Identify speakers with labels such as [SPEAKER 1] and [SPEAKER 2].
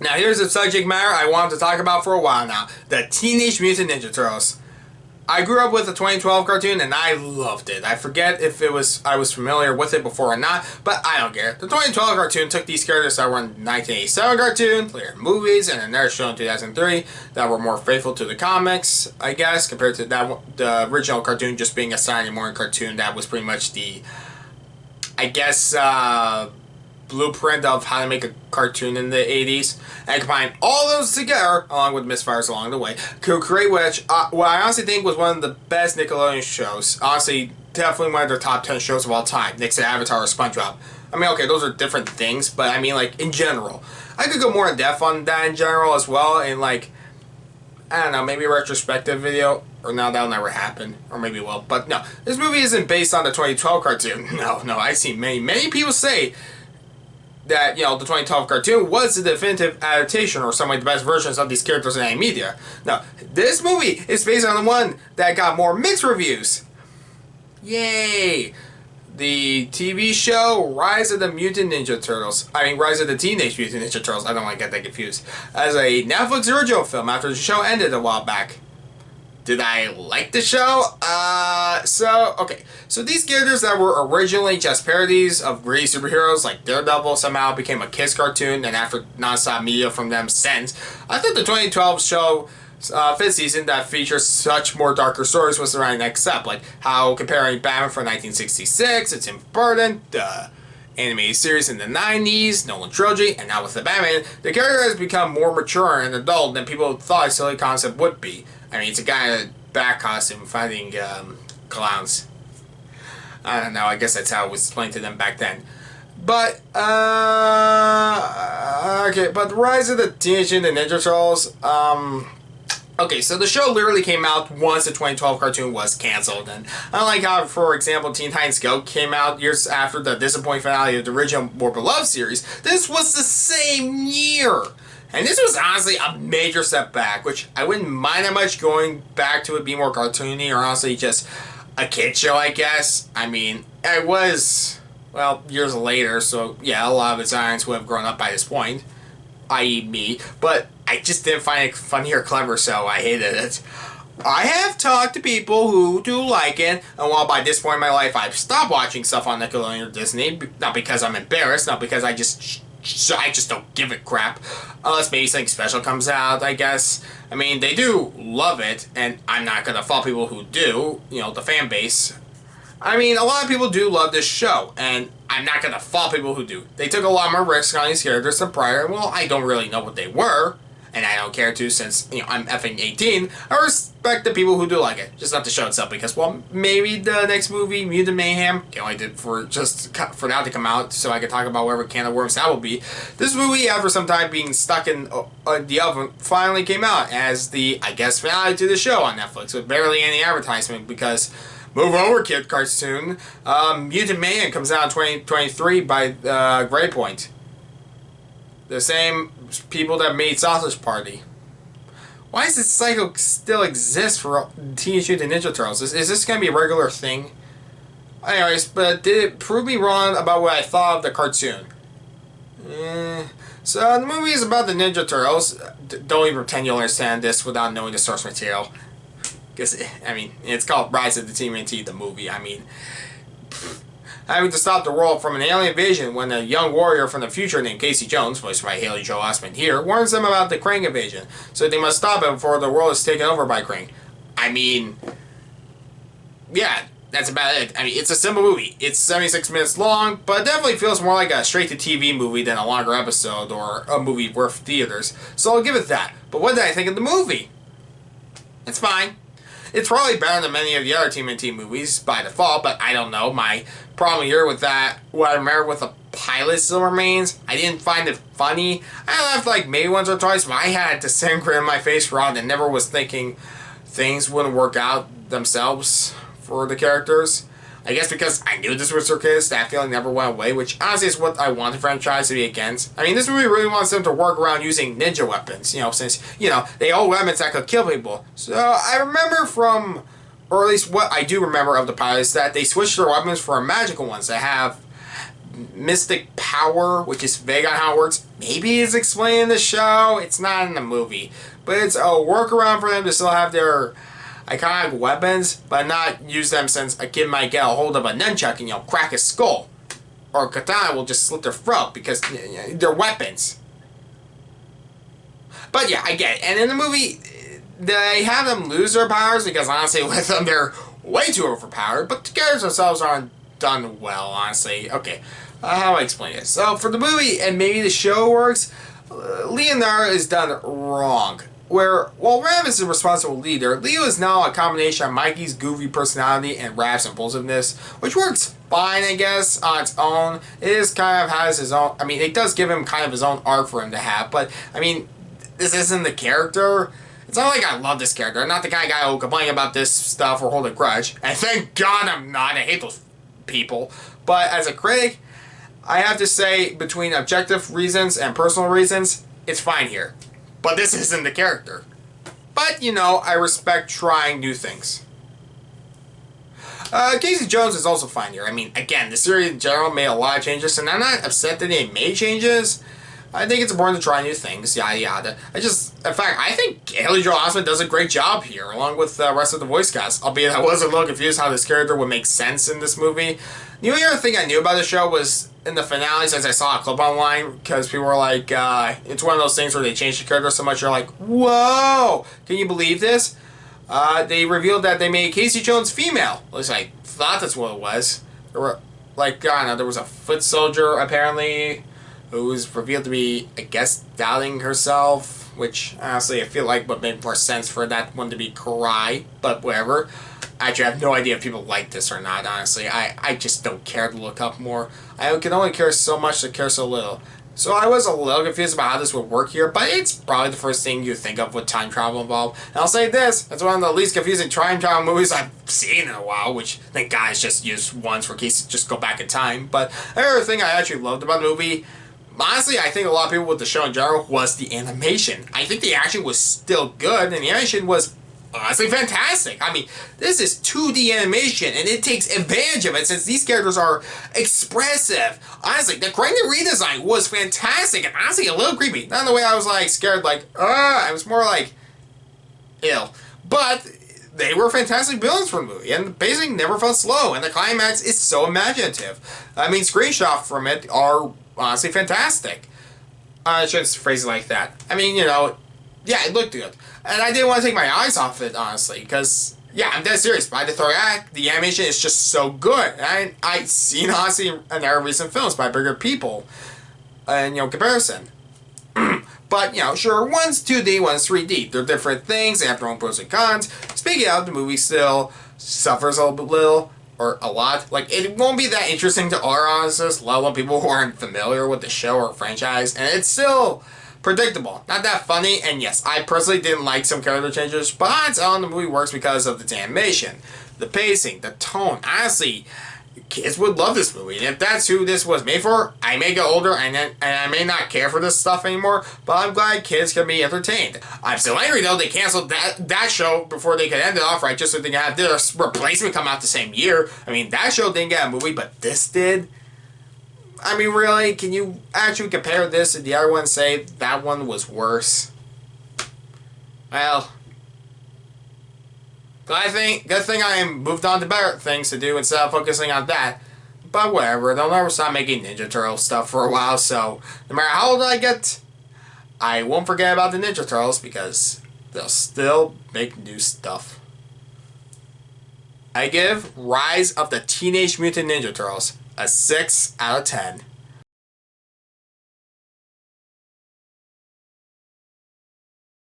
[SPEAKER 1] Now here's a subject matter I wanted to talk about for a while now. The Teenage Mutant Ninja Turtles. I grew up with the 2012 cartoon and I loved it. I forget if I was familiar with it before or not, but I don't care. The 2012 cartoon took these characters that were in the 1987 cartoon, later movies, and then their show in 2003 that were more faithful to the comics, I guess, compared to the original cartoon just being a Saturday morning cartoon that was pretty much the, I guess, blueprint of how to make a cartoon in the 80s, and combine all those together, along with misfires along the way, to create what I honestly think was one of the best Nickelodeon shows. Honestly, definitely one of their top 10 shows of all time, next to Avatar or SpongeBob. I mean, okay, those are different things, but I mean, like, in general. I could go more in depth on that in general as well, and like, I don't know, maybe a retrospective video, or no, that'll never happen, or maybe it will, but no, this movie isn't based on the 2012 cartoon. No, I've seen many people say that, you know, the 2012 cartoon was the definitive adaptation or some of the best versions of these characters in any media. Now, this movie is based on the one that got more mixed reviews. Yay! The TV show Rise of the Mutant Ninja Turtles. I mean, Rise of the Teenage Mutant Ninja Turtles. I don't want to get that confused. As a Netflix original film after the show ended a while back. Did I like the show? So these characters that were originally just parodies of greedy superheroes like Daredevil somehow became a kids cartoon, and after non-stop media from them since, I thought the 2012 show fifth season that features such more darker stories was the right next step, like how comparing Batman from 1966 to Tim Burton, the animated series in the 90s, Nolan trilogy, and now with the Batman, the character has become more mature and adult than people thought a silly concept would be. I mean, it's a guy in a bat costume fighting clowns. I don't know, I guess that's how it was explained to them back then. But, okay, but the Rise of the Teenage Mutant Ninja Turtles, okay, so the show literally came out once the 2012 cartoon was cancelled, and unlike how, for example, Teen Titans Go came out years after the disappointing finale of the original more beloved series, this was the same year. And this was honestly a major step back, which I wouldn't mind that much going back to it being more cartoony or honestly just a kid show, I guess. I mean, it was, well, years later, so yeah, a lot of its audience would have grown up by this point, i.e. me, but I just didn't find it funny or clever, so I hated it. I have talked to people who do like it, and while by this point in my life I've stopped watching stuff on Nickelodeon or Disney, not because I'm embarrassed, not because I just don't give a crap, unless maybe something special comes out, I guess. I mean, they do love it, and I'm not gonna fault people who do, you know, the fan base. I mean, a lot of people do love this show, and I'm not gonna fault people who do. They took a lot more risks on these characters than prior, and well, I don't really know what they were, and I don't care to since, you know, I'm effing 18. I respect the people who do like it, just not the show itself, because, well, maybe the next movie, Mutant Mayhem, can't wait for that to come out so I can talk about whatever can of worms that will be. This movie, after some time being stuck in the oven, finally came out as the, I guess, finale to the show on Netflix, with barely any advertisement, because move over, kid cartoon. Mutant Mayhem comes out in 2023 by Greypoint. The same people that made Sausage Party. Why does this cycle still exist for Teenage Mutant Ninja Turtles? Is this going to be a regular thing? Anyways, but did it prove me wrong about what I thought of the cartoon? So the movie is about the Ninja Turtles. Don't even pretend you'll understand this without knowing the source material. Because, I mean, it's called Rise of the TMNT, the movie. I mean, having to stop the world from an alien invasion when a young warrior from the future named Casey Jones, voiced by Haley Joel Osment here, warns them about the Krang invasion, so they must stop it before the world is taken over by Krang. I mean, yeah, that's about it. I mean, it's a simple movie. It's 76 minutes long, but it definitely feels more like a straight-to-TV movie than a longer episode or a movie worth theaters, so I'll give it that. But what did I think of the movie? It's fine. It's probably better than many of the other TMNT movies by default, but I don't know. My problem here with that, what I remember with the pilot still remains. I didn't find it funny. I laughed like maybe once or twice, but I had the same grin on my face for all and never was thinking things wouldn't work out themselves for the characters. I guess because I knew this was circus, that feeling never went away, which honestly is what I want the franchise to be against. I mean, this movie really wants them to work around using ninja weapons, you know, since, you know, they hold weapons that could kill people. So I remember from, or at least what I do remember of the pilots, that they switched their weapons for magical ones that have mystic power, which is vague on how it works. Maybe it's explained in the show. It's not in the movie. But it's a workaround for them to still have their iconic weapons, but not use them since a kid might get a hold of a nunchuck and, crack his skull. Or a katana will just slit their throat because they're weapons. But yeah, I get it. And in the movie, they have them lose their powers because honestly with them they're way too overpowered, but the characters themselves aren't done well, honestly. Okay, how do I explain this? So for the movie and maybe the show works, Leonardo is done wrong. Where, while Rav is the responsible leader, Leo is now a combination of Mikey's goofy personality and Rav's impulsiveness, which works fine, I guess, on its own. It is kind of has his own, I mean, it does give him kind of his own arc for him to have, but, I mean, this isn't the character. It's not like I love this character. I'm not the kind of guy who will complain about this stuff or hold a grudge. And thank God I'm not. I hate those people. But as a critic, I have to say, between objective reasons and personal reasons, it's fine here. But this isn't the character. But, I respect trying new things. Casey Jones is also fine here. I mean, again, the series in general made a lot of changes, and I'm not upset that they made changes. I think it's important to try new things, yada yada. In fact, I think Haley Joel Osment does a great job here, along with the rest of the voice cast. Albeit I was a little confused how this character would make sense in this movie. The only other thing I knew about the show was in the finale, since I saw a clip online, because people were like, it's one of those things where they changed the character so much, you're like, whoa! Can you believe this? They revealed that they made Casey Jones female. At least I thought that's what it was. There were, I don't know, there was a foot soldier, apparently, who was revealed to be, I guess, doubting herself, which, honestly, I feel like would make more sense for that one to be Karai, but whatever. Actually, I have no idea if people like this or not, honestly. I just don't care to look up more. I can only care so much to care so little. So I was a little confused about how this would work here, but it's probably the first thing you think of with time travel involved. And I'll say this, it's one of the least confusing time travel movies I've seen in a while, which thank God it's just used once for cases just go back in time. But another thing I actually loved about the movie, honestly, I think a lot of people with the show in general, was the animation. I think the action was still good, and the animation was honestly fantastic. I mean, this is 2D animation, and it takes advantage of it since these characters are expressive. Honestly, the Krang redesign was fantastic, and honestly a little creepy. Not in the way I was like scared, like, I was more like, ill. But they were fantastic villains for the movie, and the pacing never felt slow, and the climax is so imaginative. I mean, screenshots from it are honestly fantastic. I shouldn't phrase it like that. I mean, yeah, it looked good. And I didn't want to take my eyes off it, honestly, because, yeah, I'm dead serious. By the third act, the animation is just so good. And I've seen, honestly, in other recent films by bigger people in, comparison. But, sure, one's 2D, one's 3D. They're different things. They have their own pros and cons. Speaking of, the movie still suffers a little, or a lot. Like, it won't be that interesting to our audiences, let alone people who aren't familiar with the show or franchise. And it's still predictable. Not that funny, and yes, I personally didn't like some character changes, but on its own, the movie works because of its animation, the pacing, the tone. Honestly, kids would love this movie, and if that's who this was made for, I may get older and I may not care for this stuff anymore, but I'm glad kids can be entertained. I'm still angry, though, they canceled that show before they could end it off right, just so they could have their replacement come out the same year. I mean, that show didn't get a movie, but this did. I mean, really, can you actually compare this to the other one and say that one was worse? Well, good thing I moved on to better things to do instead of focusing on that. But whatever, they'll never stop making Ninja Turtle stuff for a while, so no matter how old I get, I won't forget about the Ninja Turtles because they'll still make new stuff. I give Rise of the Teenage Mutant Ninja Turtles a 6 out of 10.